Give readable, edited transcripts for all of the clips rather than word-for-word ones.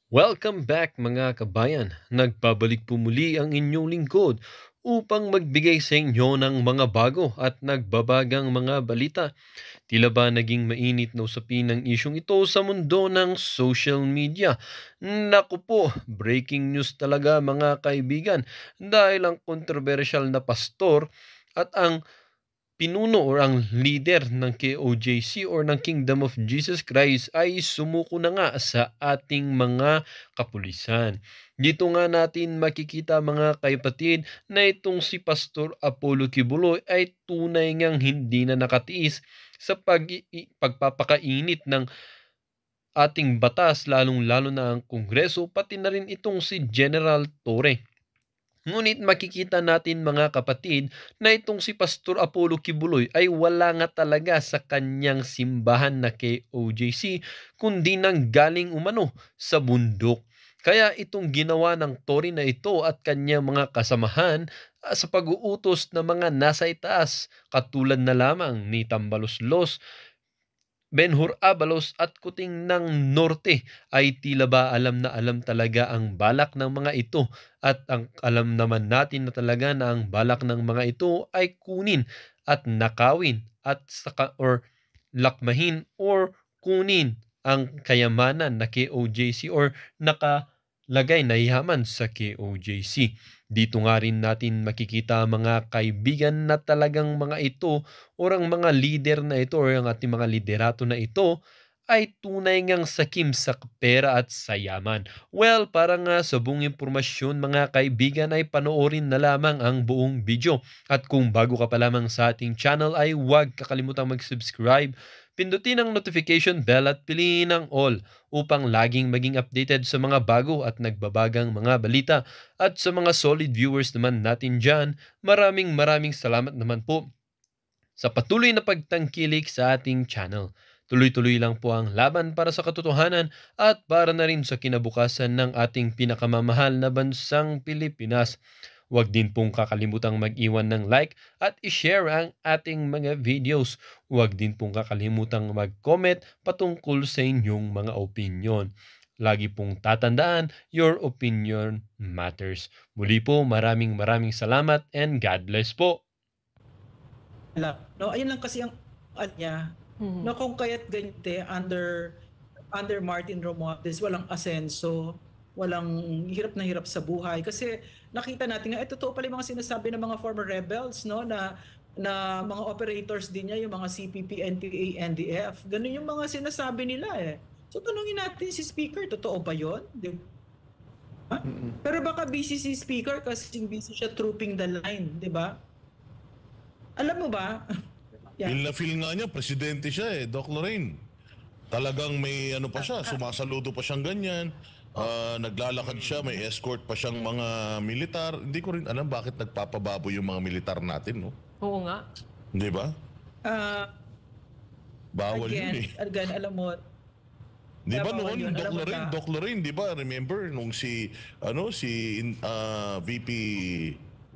Welcome back mga kabayan. Nagbabalik po muli ang inyong lingkod upang magbigay sa inyo ng mga bago at nagbabagang mga balita. Tila ba naging mainit na usapin ang isyong ito sa mundo ng social media? Naku po, breaking news talaga mga kaibigan dahil ang kontrobersyal na pastor at ang pinuno or ang leader ng KOJC or ng Kingdom of Jesus Christ ay sumuko na nga sa ating mga kapulisan. Dito nga natin makikita mga kapatid na itong si Pastor Apollo Kibuloy ay tunay ngang hindi na nakatiis sa pagpapakainit ng ating batas, lalong-lalo na ang Kongreso, pati na rin itong si General Torre. Ngunit makikita natin mga kapatid na itong si Pastor Apollo Kibuloy ay wala nga talaga sa kanyang simbahan na KOJC kundi nang galing umano sa bundok. Kaya itong ginawa ng Tory na ito at kanyang mga kasamahan sa pag-uutos ng mga nasa itaas katulad na lamang ni Tambaloslos, Benhur Abalos at Kuting ng Norte ay tila ba alam na alam talaga ang balak ng mga ito at ang alam naman natin na talaga na ang balak ng mga ito ay kunin at nakawin at saka or lakmahin or kunin ang kayamanan na KOJC or nakalagay na yaman sa KOJC. Dito nga rin natin makikita mga kaibigan na talagang mga ito or ang mga leader na ito or ang ating mga liderato na ito ay tunay ngang sakim sa pera at sa yaman. Well, para nga sa buong impormasyon mga kaibigan ay panoorin na lamang ang buong video. At kung bago ka pa lamang sa ating channel ay huwag kakalimutang mag-subscribe, pindutin ang notification bell at piliin ang all upang laging maging updated sa mga bago at nagbabagang mga balita. At sa mga solid viewers naman natin dyan, maraming salamat naman po sa patuloy na pagtangkilik sa ating channel. Tuloy-tuloy lang po ang laban para sa katotohanan at para na rin sa kinabukasan ng ating pinakamamahal na bansang Pilipinas. Huwag din pong kakalimutang mag-iwan ng like at i-share ang ating mga videos. Huwag din pong kakalimutang mag-comment patungkol sa inyong mga opinion. Lagi pong tatandaan, your opinion matters. Muli po, maraming salamat and God bless po. No, ayun lang kasi ang niya. No, kung kaya't ganite under Martin Romualdez, walang asenso, walang hirap na hirap sa buhay. Kasi nakita natin nga, totoo pala yung mga sinasabi ng mga former rebels, no, na mga operators din niya, yung mga CPP, NPA, NDF. Ganun yung mga sinasabi nila eh. So tanungin natin si Speaker, totoo ba yun? Di ba? Pero baka busy si Speaker kasi busy siya trooping the line, di ba? Alam mo ba? Yeah. Feel na feel nga niya, presidente siya Doc Lorraine. Talagang may ano pa siya, sumasaludo pa siyang ganyan. Naglalakad siya, may escort pa siyang mga militar. Hindi ko rin alam bakit nagpapababo yung mga militar natin, no? Oo nga. Di ba? Bawal again, yun Again, alam mo, di ba noon, Doc Lorraine, di ba? Remember nung si VP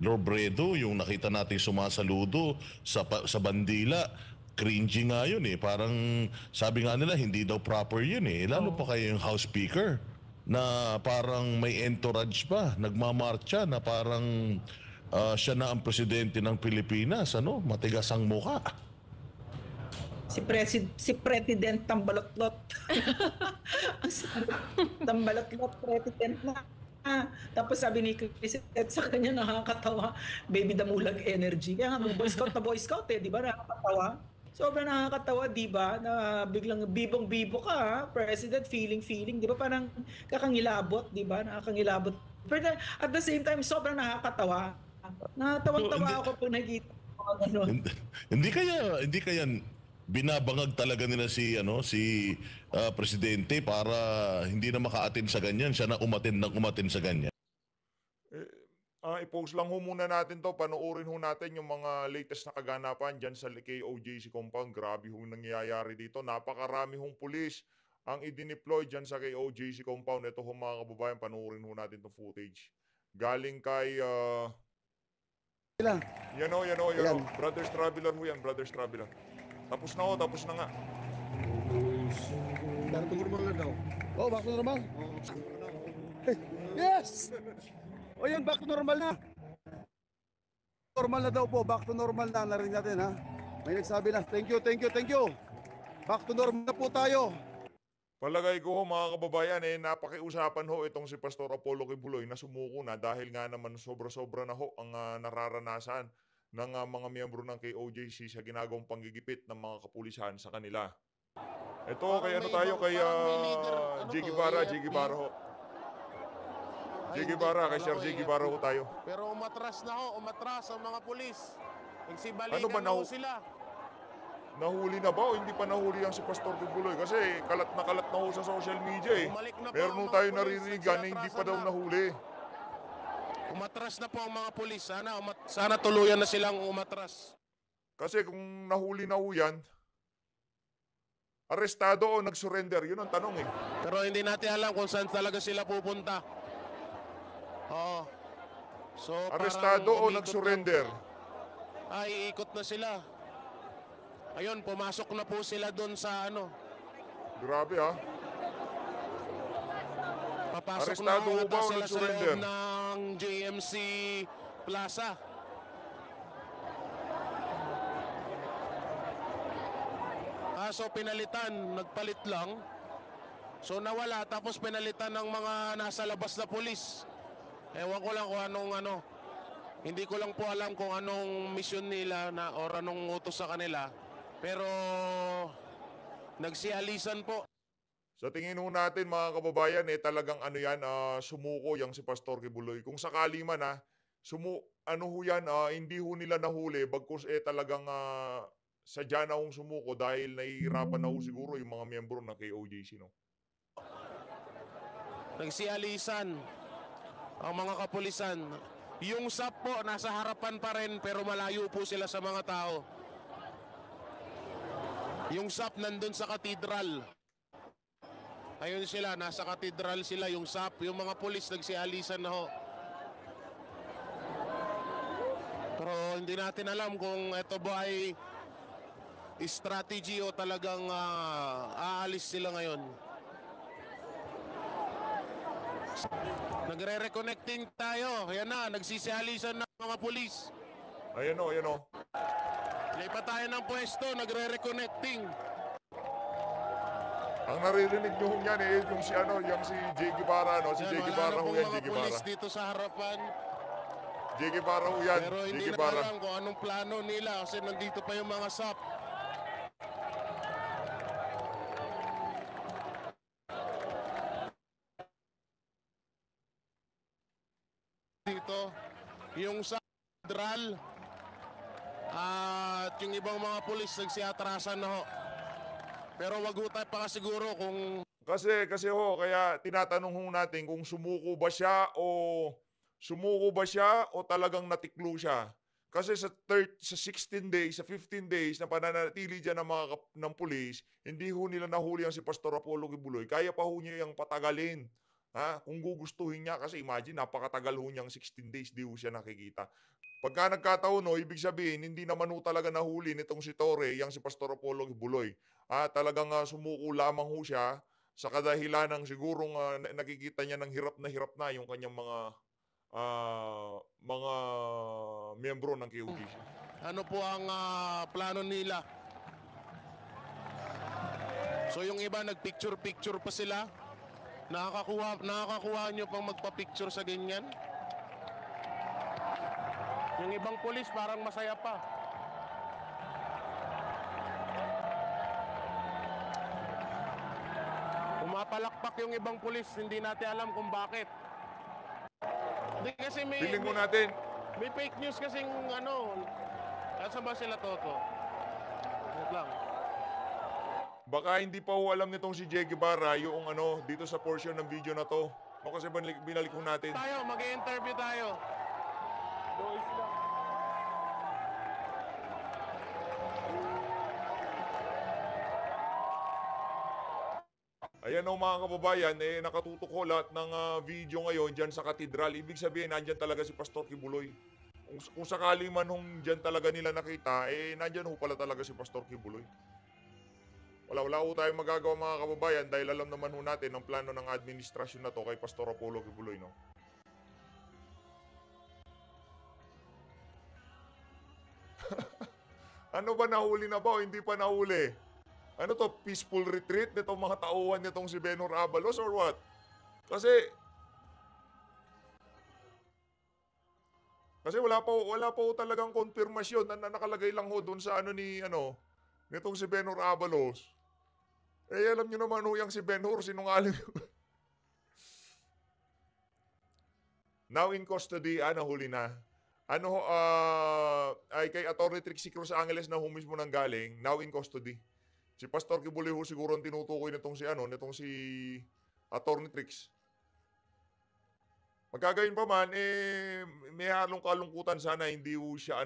Robredo, yung nakita natin sumasaludo sa bandila, cringy nga yun parang sabi nga nila hindi daw proper yun lalo pa kayo yung House Speaker na parang may entourage pa, nagmamarcha na parang siya na ang presidente ng Pilipinas, matigas ang muka. Si President Tambalatlot. Tambalatlot President na. Tapos sabi ni Chris sa kanya, nakakatawa, baby damulag energy. Kaya nga, Boy Scout di ba? Nakakatawa. Sobrang nakakatawa, di ba? Na biglang bibong-bibo ka, President, feeling, di ba? Parang kakangilabot, di ba? Nakakangilabot. Pero at the same time, sobrang nakakatawa. Natawang-tawa ako pag nakikita ko gano'n. Hindi kaya binabangag talaga nila si presidente para hindi na maka-attend sa ganyan, siya na umattend sa ganyan. I-post lang ho muna natin to, panoorin ho natin yung mga latest na kaganapan dyan sa KOJC compound. Grabe ho nangyayari dito, napakarami hong pulis ang i-deploy dyan sa KOJC compound. Ito ho mga kababayan, panoorin ho natin itong footage. Galing kay yan o. Brothers Traveler ho yan, Brothers Traveler. Tapos na nga. Back to normal na daw. Oh, back to normal? Yes! O yun, back to normal na. Normal na daw po, back to normal na. Narinig natin ha. May nagsabi na, thank you. Back to normal na po tayo. Palagay ko mga kababayan, napakiusapan ho itong si Pastor Apollo Kibuloy na sumuko na dahil nga naman sobra-sobra na ho ang nararanasan ng mga miyembro ng KOJC sa ginagawang panggigipit ng mga kapulisan sa kanila. Ito, kay ano tayo, kay J. Guevara ho. J. Guevara, kay Sir J. Guevara ho tayo. Pero umatras ang mga pulis. Nagsibalikan Ano ba, na ho sila. Nahuli na ba o hindi pa nahuli ang si Pastor Kibuloy? Kasi kalat na ho sa social media eh. Bumalik na po Meron ang mga tayo pulis, naririgan na hindi pa daw nagsiatrasan na. nahuli. Umatras na po ang mga pulis. Sana tuluyan na silang umatras. Kasi kung nahuli na ho yan, arestado o nag-surrender? Yun ang tanong eh. Pero hindi natin alam kung saan talaga sila pupunta. Oo. So, Arestado o parang umikot nag-surrender? na- Ay, iikot na sila. Ayun, pumasok na po sila doon sa Grabe ha. Papasok Arestado na ba o sila sa nag-surrender? loob ng JMC Plaza. Kaso pinalitan, nagpalit lang. So nawala, tapos pinalitan ng mga nasa labas na pulis. Ewan ko lang kung anong hindi ko lang po alam kung anong mission nila or anong utos sa kanila. Pero nagsialisan po. Sa tingin ho natin mga kababayan, talagang sumuko yang si Pastor Kibuloy. Kung sakali man hindi ho nila nahuli, bagkus talagang sadya na hong sumuko dahil nahihirapan na ho siguro yung mga miyembro ng KOJC, no? Nagsialisan ang mga kapulisan. Yung SAP po nasa harapan pa rin pero malayo po sila sa mga tao. Yung SAP nandun sa katedral. Ayun sila, nasa katedral sila, yung SAP, yung mga pulis nagsialisan na ho. Pero hindi natin alam kung ito ba ay strategy o talagang aalis sila ngayon. Nagre-reconnecting tayo. Ayan na, nagsisialisan na mga pulis. Ayan o. Lipat tayo ng pwesto, nagre-reconnecting. Ang naririnig nyo yan yung si J. Guevara, no? Si J. Guevara ho yan, J. mga pulis Guevara. dito sa harapan. J. Guevara ho yan, Pero J. hindi na Guevara. alam kung anong plano nila kasi nandito pa yung mga SAP. Dito, yung sa federal at yung ibang mga pulis nagsiatrasan na ho. Pero wag ho tayo pakasiguro kung Kasi kaya tinatanong ho natin kung sumuko ba siya o talagang natiklo siya. Kasi sa 16 days, sa 15 days na pananatili dyan ng pulis, hindi ho nila nahuli ang si Pastor Apollo Kibuloy. Kaya pa ho niya yung patagalin. Ha? Kung gugustuhin niya, kasi imagine, napakatagal ho niyang 16 days, di ho siya nakikita. Pagka nagkataon, ibig sabihin, hindi naman ho talaga nahuli nitong si Torre, yang si Pastor Apollo Kibuloy. Talagang sumuko lamang ho siya sa kadahilan ng sigurong nakikita niya ng hirap na yung kanyang mga miyembro ng KOJC. ano po ang plano nila. So yung iba nagpicture-picture pa sila. Nakakakuha nyo pang magpa-picture sa ganyan. Yung ibang pulis parang masaya pa. Pumapalakpak yung ibang pulis, hindi natin alam kung bakit. Hindi kasi Piling mo natin, may fake news kasing Saan ba sila Toto? Wait lang. baka hindi pa ho alam nitong si J. Guevara yung dito sa portion ng video na to. Kasi binalik ho natin. Tayo, mag-i-interview tayo. Boys lang. Ayan o mga kababayan, nakatutok ho lahat ng video ngayon dyan sa katedral. Ibig sabihin, nandyan talaga si Pastor Kibuloy. Kung sakali man dyan talaga nila nakita, nandyan ho pala talaga si Pastor Kibuloy. Wala ho tayong magagawa mga kababayan dahil alam naman ho natin ang plano ng administrasyon na to kay Pastor Apollo Kibuloy, no? Ano ba, nahuli na ba o hindi pa nahuli? Ano to, peaceful retreat nitong mga tauhan nitong si Benhur Abalos or what? Kasi wala pa ho talagang konfirmasyon na nakalagay lang ho doon sa nitong si Benhur Abalos. Eh alam niyo naman ho yung si Benhur, sinungaling. Now in custody, nahuli na. Ay kay Atty. Trixie Cruz Angeles na mismo nang galing, now in custody. Si Pastor Kibuloy ho siguro ang tinutukoy nitong si Atty. Trix. Magkagayon pa man, may halong kalungkutan sana hindi ho siya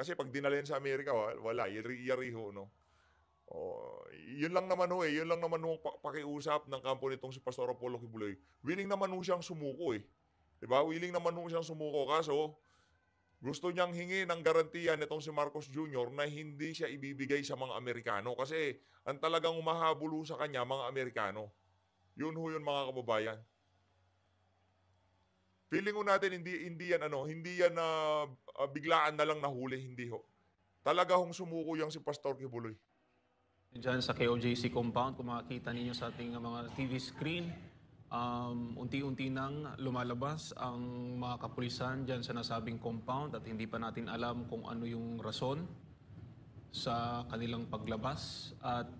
kasi pag dinalayan sa Amerika, wala, yari ho, no? Oh, yun lang naman ho yun lang naman ho pakiusap ng kampo nitong si Pastor Apollo Kibuloy. Willing naman ho siyang sumuko Diba? Willing naman ho siyang sumuko, kaso gusto niyang hingi ng garantiya nitong si Marcos Jr. na hindi siya ibibigay sa mga Amerikano kasi ang talagang umahabol sa kanya mga Amerikano. Yun ho yun mga kababayan. Feeling ko natin hindi yan biglaan na lang nahuli, hindi ho. Talaga hong sumuko yang si Pastor Kibuloy. Diyan sa KOJC compound, kung makikita ninyo sa ating mga TV screen, unti-unti nang lumalabas ang mga kapulisan dyan sa nasabing compound at hindi pa natin alam kung ano yung rason sa kanilang paglabas. At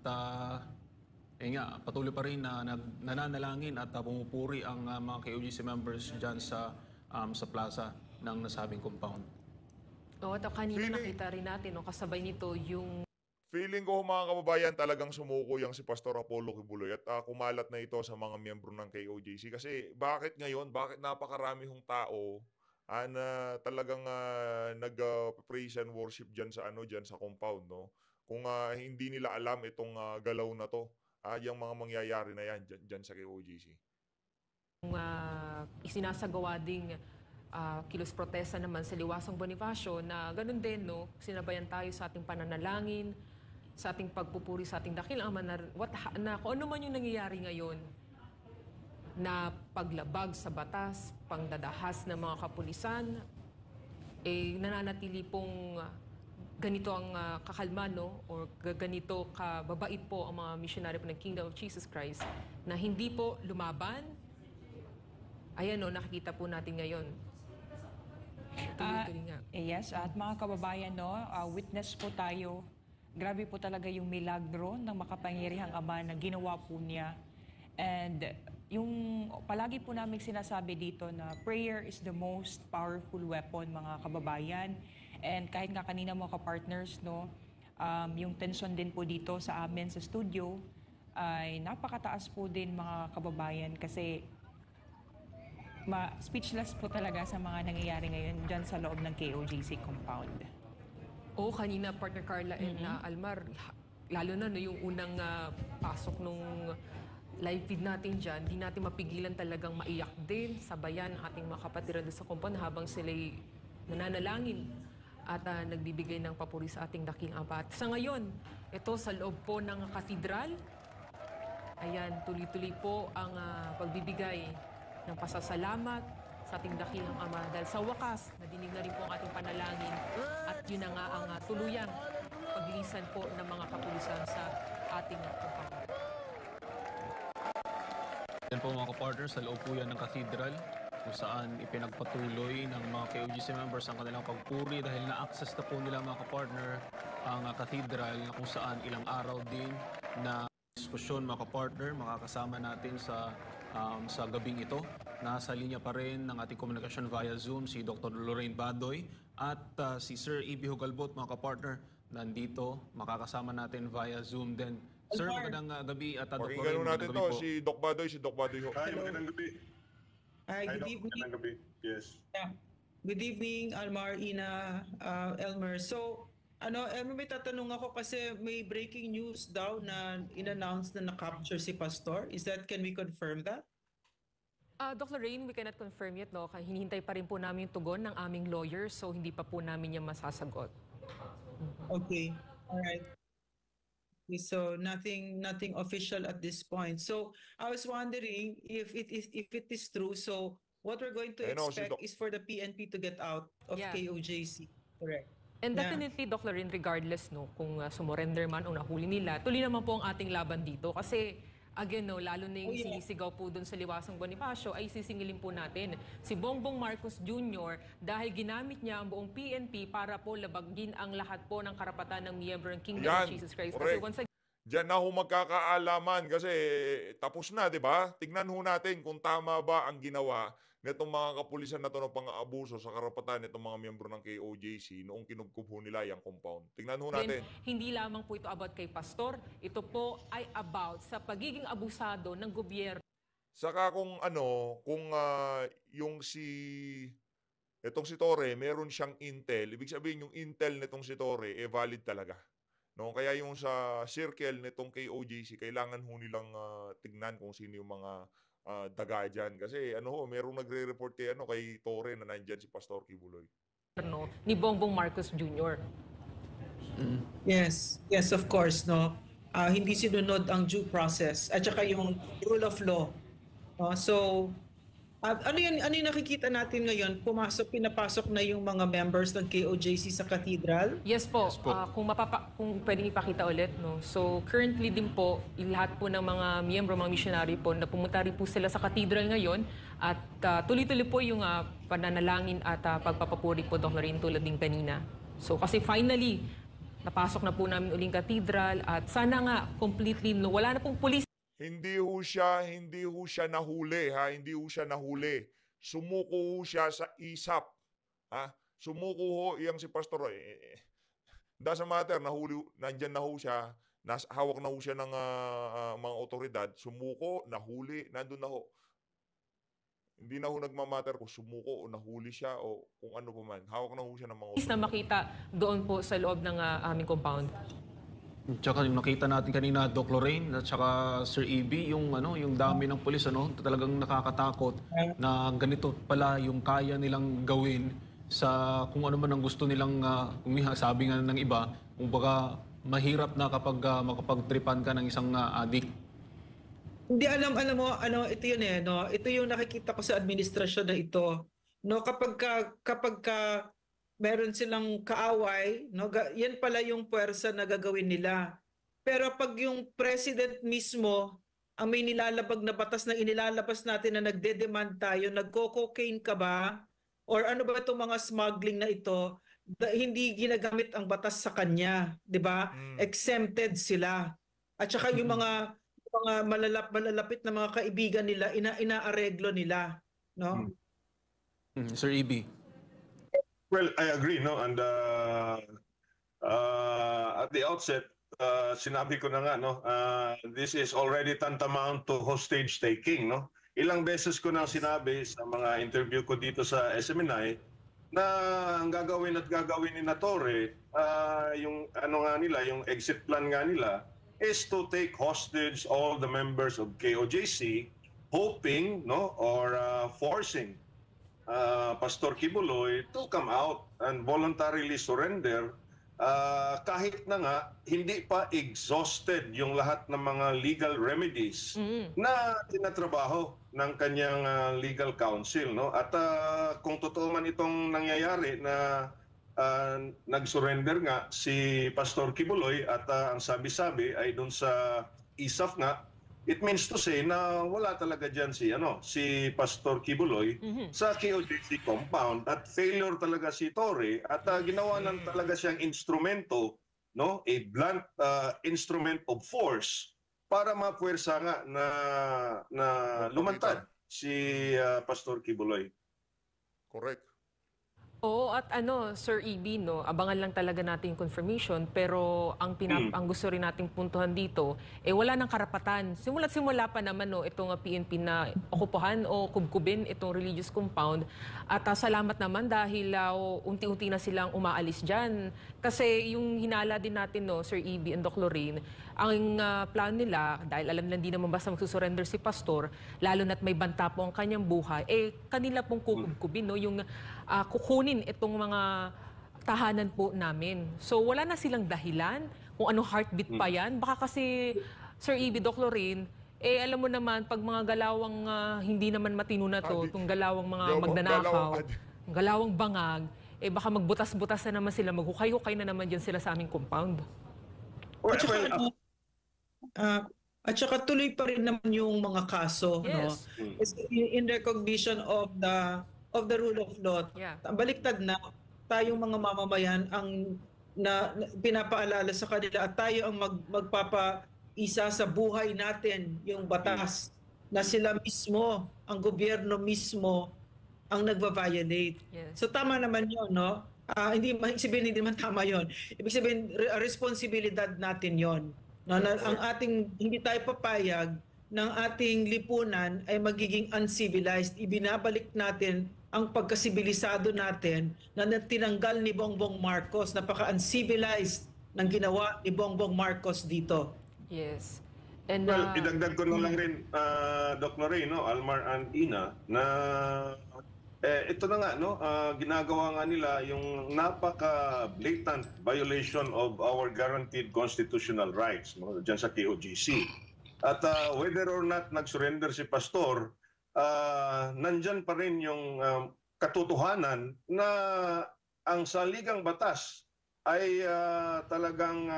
patuloy pa rin na nananalangin at pumupuri ang mga KOJC members dyan sa plaza ng nasabing compound. At kanina nakita rin natin, kasabay nito yung... Feeling ko mga kababayan talagang sumuko yang si Pastor Apollo Kibuloy at kumalat na ito sa mga miyembro ng KOJC. Kasi bakit napakarami hong tao na talagang nag-praise and worship dyan sa compound, no? Kung hindi nila alam itong galaw na to, yung mga mangyayari na yan dyan sa KOJC. Isinasagawa ding kilos protesta naman sa Liwasang Bonifacio na ganun din, no? Sinabayan tayo sa ating pananalangin, sa ating pagpupuri sa ating dakilang Ama na kung ano man yung nangyayari ngayon na paglabag sa batas, pangdadahas ng mga kapulisan, nananatili pong ganito ang kakalma, no? Or ganito kababait po ang mga missionary po ng Kingdom of Jesus Christ na hindi po lumaban. Ayan, nakikita po natin ngayon. Tuloy-tuloy nga. Yes, at mga kababayan, witness po tayo. Grabe po talaga yung milagro ng makapangyarihang Ama na ginawa po niya. And yung palagi po namin sinasabi dito na prayer is the most powerful weapon, mga kababayan. And kahit nga kanina mga ka-partners, yung tension din po dito sa amin sa studio ay napakataas po din mga kababayan kasi speechless po talaga sa mga nangyayari ngayon dyan sa loob ng KOJC compound. Kanina partner Carla and Almar, lalo na yung unang pasok nung live feed natin dyan, di natin mapigilan talagang maiyak din, sabayan ang ating mga kapatiran sa compound habang sila'y nananalangin at nagbibigay ng papuri sa ating daking Ama. At sa ngayon, ito sa loob po ng katedral, ayan, tuloy-tuloy po ang pagbibigay ng pasasalamat sa ating dakilang Ama. Dahil sa wakas, nadinig na rin po ang ating panalangin at yun na nga ang tuluyang paglilisan po ng mga kapulisan sa ating compound. Yan po mga kapartner, sa loob po yan ng cathedral kung saan ipinagpatuloy ng mga KOJC members ang kanilang pagpuri dahil na-access na po nila mga kapartner ang cathedral na kung saan ilang araw din na diskusyon mga kapartner makakasama natin sa gabing ito. Nasa linya pa rin ng ating komunikasyon via Zoom si Dr. Lorraine Badoy at si Sir E.B. Hugalbot, mga kapartner, nandito. Makakasama natin via Zoom din. Sir, magandang gabi at Dr. Pakinggan natin to, po. si Doc Badoy ho. Hi, magandang gabi. Hi, Hi, good Doc. evening. Magandang gabi. Yes. Yeah. Good evening, Almar, Ina, Elmer. So, Elmer, may tatanong ako kasi may breaking news daw na in-announce na na-capture si Pastor. Can we confirm that? Dr. Rain, we cannot confirm yet, no? Hinihintay pa rin po namin yung tugon ng aming lawyer, so hindi pa po namin yung masasagot. Okay. Alright. So nothing official at this point. So I was wondering if it is true. So what we're going to Ayun, si expect Doc. is for the PNP to get out of Yeah. KOJC. Correct. And Yeah. definitely, Doc Lorin, regardless no, kung sumurrender man o nahuli nila, tuloy naman po ang ating laban dito. Kasi, again, no, lalo na yung Oh, yeah. sinisigaw po dun sa Liwasang Bonifacio, ay sisingilin po natin si Bongbong Marcos Jr. dahil ginamit niya ang buong PNP para po labagin ang lahat po ng karapatan ng miyembro ng Kingdom Yan, of Jesus Christ. correct. Kasi once again, Diyan na ho magkakaalaman kasi tapos na, di ba? Tignan ho natin kung tama ba ang ginawa nitong mga kapulisan na to ng pang-aabuso sa karapatan nitong mga miyembro ng KOJC noong kinubkub ho nila yung compound. Tignan ho natin. hindi lamang po ito about kay Pastor, ito po ay about sa pagiging abusado ng gobyerno. Saka kung itong si Torre, meron siyang intel. Ibig sabihin yung intel nitong si Torre valid talaga. No, kaya yung sa circle nitong KOJC, kailangan ho nilang tignan kung sino yung mga daga dyan. Kasi merong nagre-report kay Torre na nandyan si Pastor Kibuloy. Ni Bongbong Marcos Jr. Yes, of course, no. Hindi sinunod ang due process at saka yung rule of law. So ano yung nakikita natin ngayon? Pinapasok na yung mga members ng KOJC sa cathedral? Yes po. Kung pwedeng ipakita ulit, no. So currently din po, lahat po ng mga miyembro, mga missionary po na pumunta rin po sila sa cathedral ngayon at tuloy-tuloy po yung pananalangin at pagpapapuri po, Dr. Lorin, tulad din kanina. So kasi finally, napasok na po namin uling cathedral at sana nga completely wala na pong police. Hindi ho siya nahuli, ha? Hindi ho siya nahuli. Sumuko ho siya sa ISAP. Ha? Sumuko ho iyang si Pastor. Doesn't matter, nandyan na ho siya, hawak na ho siya ng mga otoridad. Sumuko, nahuli, nandun na ho. Hindi na ho nagmamatter kung sumuko o nahuli siya o kung ano pa man. Hawak na ho siya ng mga otoridad. Na makita doon po sa loob ng aming compound. Tsaka yung nakita natin kanina, Doc Lorraine at tsaka Sir EB, yung dami ng pulis, talagang nakakatakot na ganito pala yung kaya nilang gawin sa kung ano man ang gusto nilang, kung sabi nga ng iba, kung baka mahirap na kapag makapagtripan ka ng isang addict. Hindi alam mo, ito yun no? Ito yung nakikita ko sa administrasyon na ito. No, kapag meron silang kaaway, no, yan pala yung puwersa na gagawin nila. Pero pag yung president mismo ang may nilalabag na batas na inilalabas natin na nagde-demand tayo, nagko-cocaine ka ba? Or ano ba itong mga smuggling na ito? Hindi ginagamit ang batas sa kanya, 'di ba? Exempted sila. At saka yung mga malalapit na mga kaibigan nila, inaareglo nila, no? Sir EB. Well, I agree, no? And at the outset, sinabi ko na nga, no? This is already tantamount to hostage taking, no? Ilang beses ko nang sinabi sa mga interview ko dito sa SMNI na ang gagawin ni Torre, yung yung exit plan nga nila is to take hostage all the members of KOJC, hoping, no, or forcing Pastor Kibuloy to come out and voluntarily surrender kahit na nga hindi pa exhausted yung lahat ng mga legal remedies na tinatrabaho ng kanyang legal counsel, no? At kung totoo man itong nangyayari na nag-surrender nga si Pastor Kibuloy at ang sabi-sabi ay doon sa ISAF nga, it means to say na wala talaga diyan si Pastor Kibuloy sa KOJC compound at failure talaga si Torre at ginawa ng talaga siyang instrumento, no, a blunt instrument of force para mapuwersa nga na lumantad si Pastor Kibuloy. Correct. Oo, at Sir EB, no, abangan lang talaga natin yung confirmation, pero ang gusto rin nating puntuhan dito, wala nang karapatan. Simula pa naman, no, itong PNP na okupahan o kubkubin itong religious compound. At salamat naman dahil unti-unti na silang umaalis dyan. Kasi yung hinala din natin, no, Sir EB and Doc Lorraine, ang plan nila, dahil alam lang di naman basta magsusurrender si Pastor, lalo na't may banta po ang kanyang buhay, kanila pong kukubkubin, no, yung kukunin itong mga tahanan po namin. So wala na silang dahilan kung anong heartbeat pa yan. Baka kasi, Sir Ibi, Doc Lorraine, alam mo naman, pag mga galawang hindi naman matino na to, itong galawang mga magnanakaw, galawang bangag, baka magbutas-butas na naman sila, maghukay-hukay na naman dyan sila sa aming compound. At saka tuloy pa rin naman yung mga kaso, Yes. no? In recognition of the rule of law. Yeah. Baliktad na tayong mga mamamayan ang pinapaalala sa kanila at tayo ang magpapaisa sa buhay natin yung batas na sila mismo, ang gobyerno mismo ang nagva-violate. Yes. So tama naman yun, no? Hindi sabihin hindi naman tama yun. Ibig sabihin responsibilidad natin yon. No, ang ating hindi tayo papayag ng ating lipunan ay magiging uncivilized. Ibinabalik natin ang pagkasibilisado natin na tinanggal ni Bongbong Marcos. Napaka-uncivilized ng ginawa ni Bongbong Marcos dito. Yes. And, well, idagdag ko na lang rin, Doc Lorraine, no, Almar and Ina, na ito na nga, no, ginagawa nga nila yung napaka-blatant violation of our guaranteed constitutional rights, no, dyan sa KOJC. At whether or not nag-surrender si Pastor, nandyan pa rin yung katotohanan na ang saligang batas ay talagang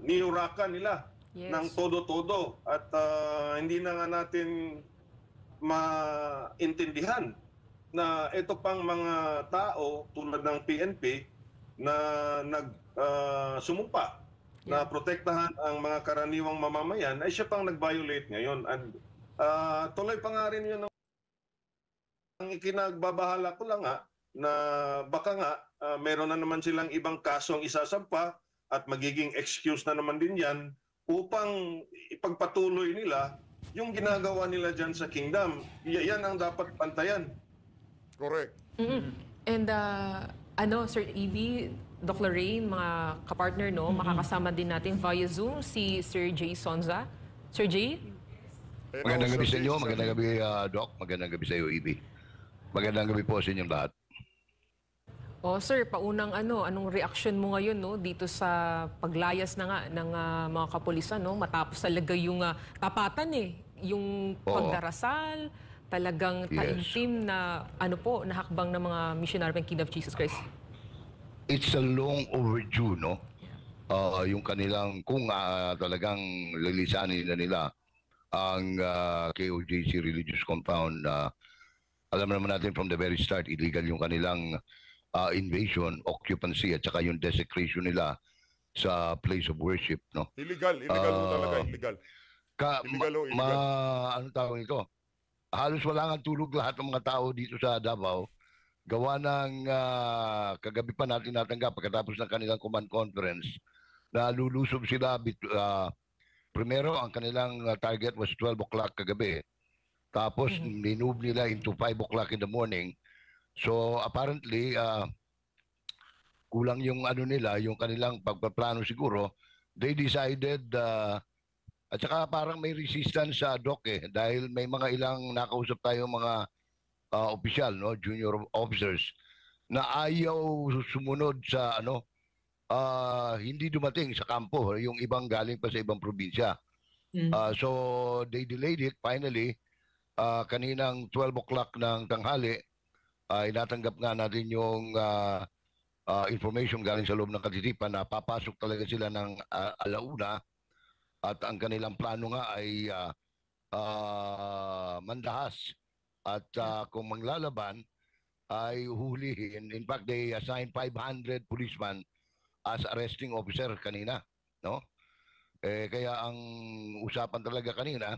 niurakan nila ng todo-todo. At hindi na nga natin maintindihan na ito pang mga tao tulad ng PNP na sumumpa na protektahan ang mga karaniwang mamamayan ay siya pang nag-violate ngayon. And tuloy pa nga rin yun ang ikinagbabahala ko lang nga na baka nga meron na naman silang ibang kasong isasampa at magiging excuse na naman din yan upang ipagpatuloy nila yung ginagawa nila dyan sa kingdom. Yan ang dapat pantayan. Correct. And Sir Ibi, Doc Lorraine, mga kapartner, no, makakasama din natin via Zoom si Sir Jay Sonza. Sir Jay? Magandang gabi sa inyo, magandang gabi Doc, magandang gabi sa iyo Ibi. Magandang gabi po sa inyong lahat. Sir, paunang anong reaction mo ngayon, no, dito sa paglayas na nga ng mga kapulisan, no, matapos talaga yung tapatan yung pagdarasal, talagang taimtim na nahakbang ng mga missionary ng Kingdom of Jesus Christ. It's a long overdue, no? Yung kanilang, kung talagang lilisanin na nila ang KOJC Religious Compound, alam naman natin from the very start, illegal yung kanilang invasion, occupancy, at saka yung desecration nila sa place of worship, no? Illegal talaga, illegal. Illegal. Ano tawag ito? Halos wala nga tulog lahat ng mga tao dito sa Davao. Gawa ng kagabi pa natin natanggap pagkatapos ng kanilang command conference na lulusob sila. Primero, ang kanilang target was 12 o'clock kagabi. Tapos, minove nila into 5 o'clock in the morning. So, apparently, kulang yung nila, yung kanilang pagpaplano siguro. They decided at saka parang may resistance sa Doc dahil may mga ilang nakausap tayo mga opisyal, no, junior officers na ayaw sumunod sa hindi dumating sa kampo, yung ibang galing pa sa ibang probinsya. So they delayed it finally. Kaninang 12 o'clock ng tanghali, inatanggap nga natin yung information galing sa loob ng katitipan na papasok talaga sila ng alauna. At ang kanilang plano nga ay mandahas. At kung manglalaban, ay huhulihin. In fact, they assigned 500 policemen as arresting officer kanina. No? Kaya ang usapan talaga kanina,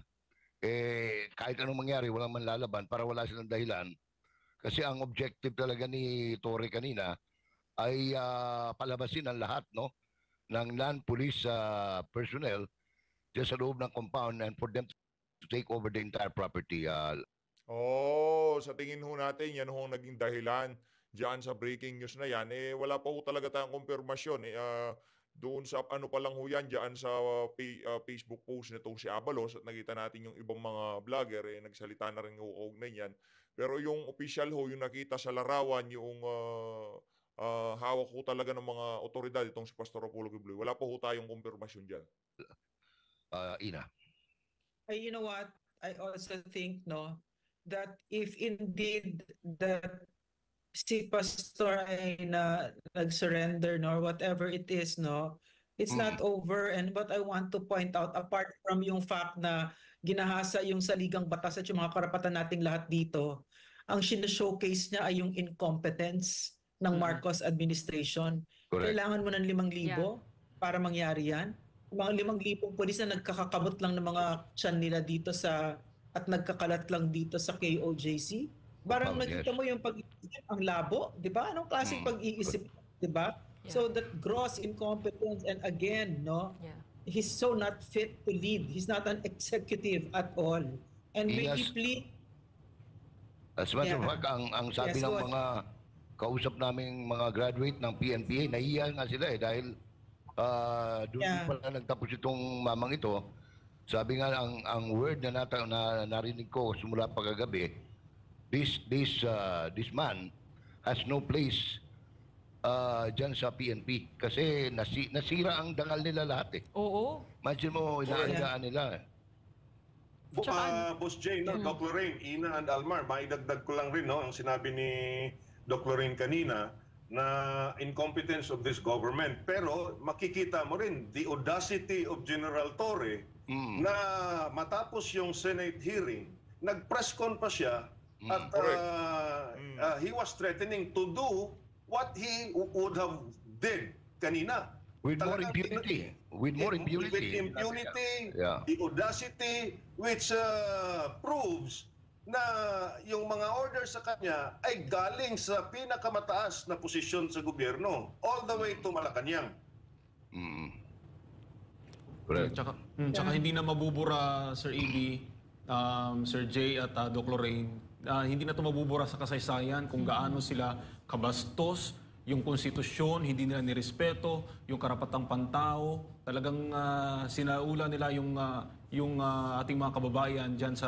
kahit anong mangyari, walang manlalaban para wala silang dahilan. Kasi ang objective talaga ni Torre kanina ay palabasin ang lahat, no, ng non-police personnel just sa loob ng compound and for them to take over the entire property. Sa tingin ho natin, yan ho naging dahilan diyan sa breaking news na yan. Wala pa ho talaga tayong kumpirmasyon. Doon sa pa lang ho yan, diyan sa Facebook post nitong si Abalos at nakita natin yung ibang mga vlogger, nagsalita na rin ho kaugnay yan. Pero yung official ho, yung nakita sa larawan, yung hawak ho talaga ng mga otoridad itong si Pastor Apollo Kibuloy. Wala po ho tayong kumpirmasyon dyan. Ina. You know what? I also think that if indeed that si Pastor ay nag-surrender or whatever it is, it's not over. And what I want to point out, apart from yung fact na ginahasa yung saligang batas at yung mga karapatan nating lahat dito, ang showcase niya ay yung incompetence ng Marcos administration. Correct. Kailangan mo ng 5,000 para mangyari yan. Mga 5,000 pulis na nagkakakabot lang ng mga tiyan nila dito at nagkakalat lang dito sa KOJC. Parang nakita mo yung pag-iisip, ang labo, di ba? Anong klaseng pag-iisip, di ba? Yeah. So that gross incompetence, and again, he's so not fit to lead. He's not an executive at all. And may he plead. As a matter of fact, ang sabi ng mga kausap naming mga graduate ng PNPA, nahiya nga sila dahil doon pala nagtapos itong mamang ito. Sabi nga ang word na narinig ko simula pagkagabi, this man has no place dyan sa PNP kasi nasira ang dangal nila lahat Oo. Imagine mo, inaalagaan nila. Boss Jay, Doc Lorraine, Ina and Almar, maidagdag ko lang rin ang sinabi ni Doc Lorraine kanina na incompetence of this government. Pero makikita mo rin the audacity of General Torre na matapos yung Senate hearing, nag-press con pa siya at he was threatening to do what he would have did kanina. With more impunity. With impunity, the audacity, which proves na yung mga orders sa kanya ay galing sa pinakamataas na posisyon sa gobyerno, all the way to Malacanang. Tsaka hindi na mabubura, Sir AB, Sir Jay at Doc Lorraine, hindi na ito mabubura sa kasaysayan kung gaano sila kabastos, yung konstitusyon, hindi nila nirespeto, yung karapatang pantao, talagang sinaula nila yung ating mga kababayan dyan sa...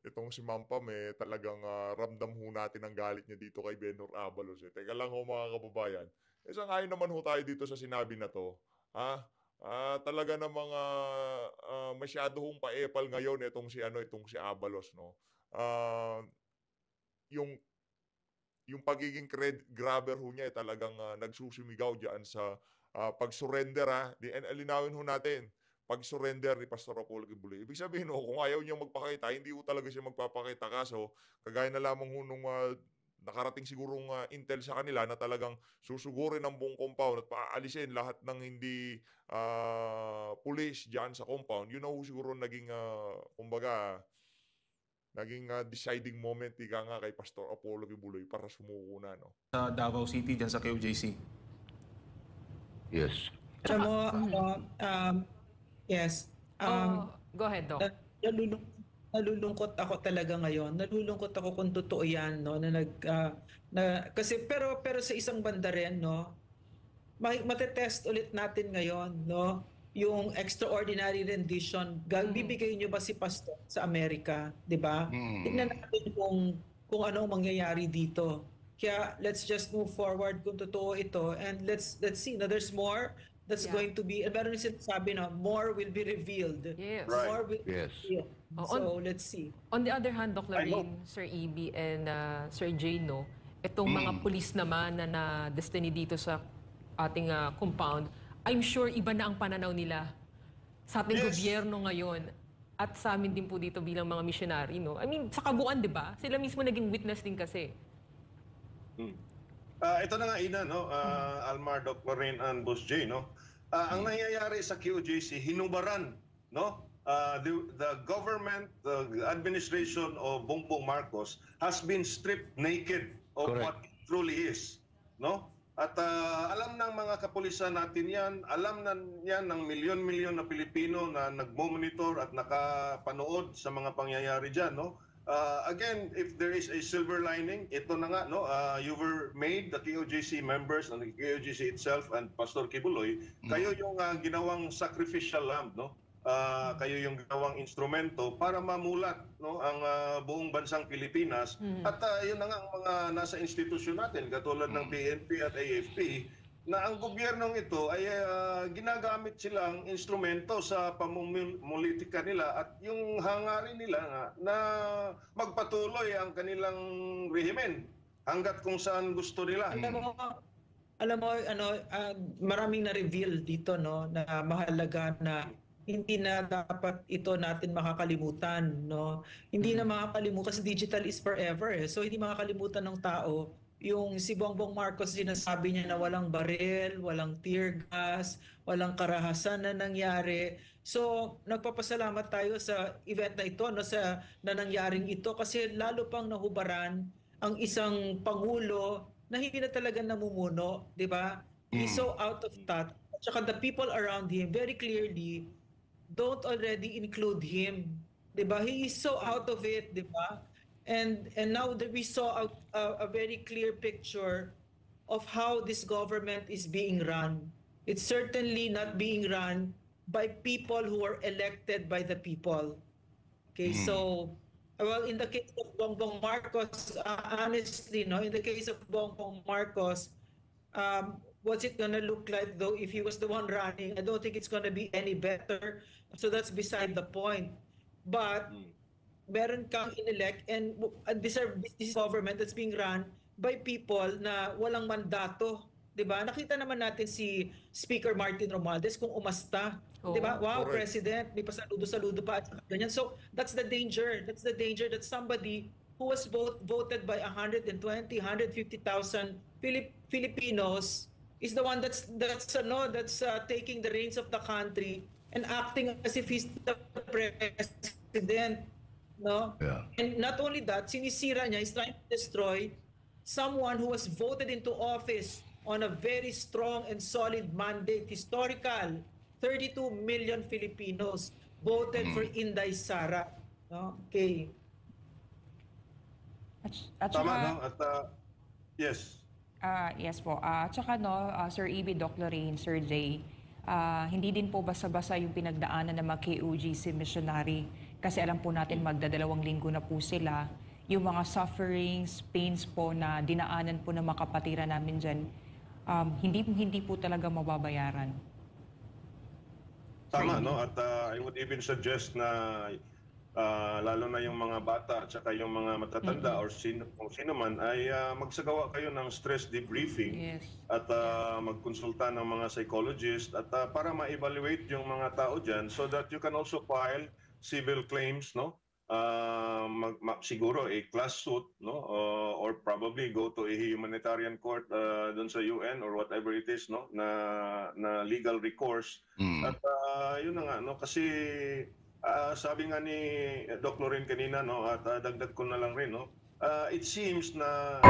Itong si Ma'am Pam, talagang ramdam ho natin ang galit niya dito kay Benhur Abalos. Teka lang ho mga kababayan. Sang-ayon naman ho tayo dito sa sinabi na to. Talaga na mga masyado hong paepal ngayon itong si Abalos, no. Yung pagiging grabber ho niya talagang nagsusumigaw diyan sa pag-surrender linawin ho natin. Pag-surrender ni Pastor Apollo Kibuloy. Ibig sabihin kung ayaw niya magpakita, hindi ho talaga siya magpapakita. Kaso, kagaya na lamang ho nung nakarating sigurong intel sa kanila na talagang susugurin ang buong compound at paalisin lahat ng hindi police dyan sa compound. Yun na ho siguro naging, naging deciding moment nga kay Pastor Apollo Kibuloy para sumuko na. No? Sa Davao City, dyan sa KOJC. Yes. Yes. Go ahead, Doc. Nalulungkot ako talaga ngayon. Nalulungkot ako kung totoo yan, kasi pero sa isang banda rin, matetest ulit natin ngayon, yung extraordinary rendition. Bibigay niyo ba si Pastor sa Amerika, 'di ba? Tingnan natin kung ano ang mangyayari dito. Kaya let's just move forward kung totoo ito, and let's see. Now there's more that's going to be, meron rin sinasabi more will be revealed. Yes. Right. More will be revealed. So let's see. On the other hand, Doc Lorraine, Sir EB, and Sir Jay, itong mga pulis naman na destiny dito sa ating compound, I'm sure iba na ang pananaw nila sa ating gobyerno ngayon at sa amin din po dito bilang mga missionary. I mean, sa kabuuan, di ba? Sila mismo naging witness din kasi. Ito na nga, Ina, Almar, Doc Lorraine, and Boss Jay, ang nangyayari sa QJC, hinubaran, the government, the administration of Bongbong Marcos has been stripped naked of what it truly is, At alam ng mga kapulisan natin yan, alam na yan ng milyon-milyon na Pilipino na nagmo-monitor at nakapanood sa mga pangyayari dyan, Again, if there is a silver lining, ito na nga, you were made, the KOJC members and the KOJC itself and Pastor Kibuloy, kayo yung ginawang sacrificial lamb, kayo yung ginawang instrumento para mamulat, no, ang buong bansang Pilipinas. At yun na nga ang mga nasa institusyon natin katulad ng PNP at AFP, na ang gobyernong ito ay ginagamit silang instrumento sa pamumulitika nila at yung hangarin nila na magpatuloy ang kanilang rehimen hanggat kung saan gusto nila. Alam mo maraming na-reveal dito, no, na mahalaga na hindi na dapat ito natin makakalimutan, no. Hindi na makakalimutan kasi digital is forever. So hindi makakalimutan ng tao yung si Bongbong Marcos, sinasabi niya na walang baril, walang tear gas, walang karahasan na nangyari. So, nagpapasalamat tayo sa event na ito, no, na nangyaring ito kasi lalo pang nahubaran ang isang pangulo na hindi na talaga namumuno, di ba? He's so out of touch. At saka the people around him very clearly don't already include him, di ba? He is so out of it, di ba? And now that we saw a very clear picture of how this government is being run. It's certainly not being run by people who are elected by the people. Okay, so, well, in the case of Bongbong Marcos, honestly, no, in the case of Bongbong Marcos, what's it gonna look like though if he was the one running? I don't think it's gonna be any better. So that's beside the point. But meron kang inelect and this government that's being run by people na walang mandato, 'di ba? Nakita naman natin si Speaker Martin Romualdez kung umasta, 'di ba? Wow, correct. President, may pasaludo-saludo pa at ganyan. So that's the danger. That's the danger that somebody who was voted by 120, 150,000 Filipinos is the one that's taking the reins of the country and acting as if he's the president. No? Yeah. And not only that, sinisira niya, is trying to destroy someone who was voted into office on a very strong and solid mandate, historical. 32 million Filipinos voted for Inday Sara. No? Okay. At tama, no? At, yes. Yes po. At saka, no, Sir Ibi, Doc Lorraine, Sir Jay, hindi din po basa-basa yung pinagdaanan ng mga KOJC missionary. Kasi alam po natin magdadalawang linggo na po sila. Yung mga sufferings, pains po na dinaanan po ng mga kapatiran namin dyan, hindi po talaga mababayaran. Tama, no? At I would even suggest na lalo na yung mga bata at saka yung mga matatanda or kung sino man ay magsagawa kayo ng stress debriefing at magkonsulta ng mga psychologist at para ma-evaluate yung mga tao dyan so that you can also file civil claims, no? Siguro a class suit, no? Or probably go to a humanitarian court dun sa UN or whatever it is, no? Na legal recourse. At yun na nga, no? Kasi sabi nga ni Doc Lorraine kanina, no? At dagdag ko na lang rin, no? It seems na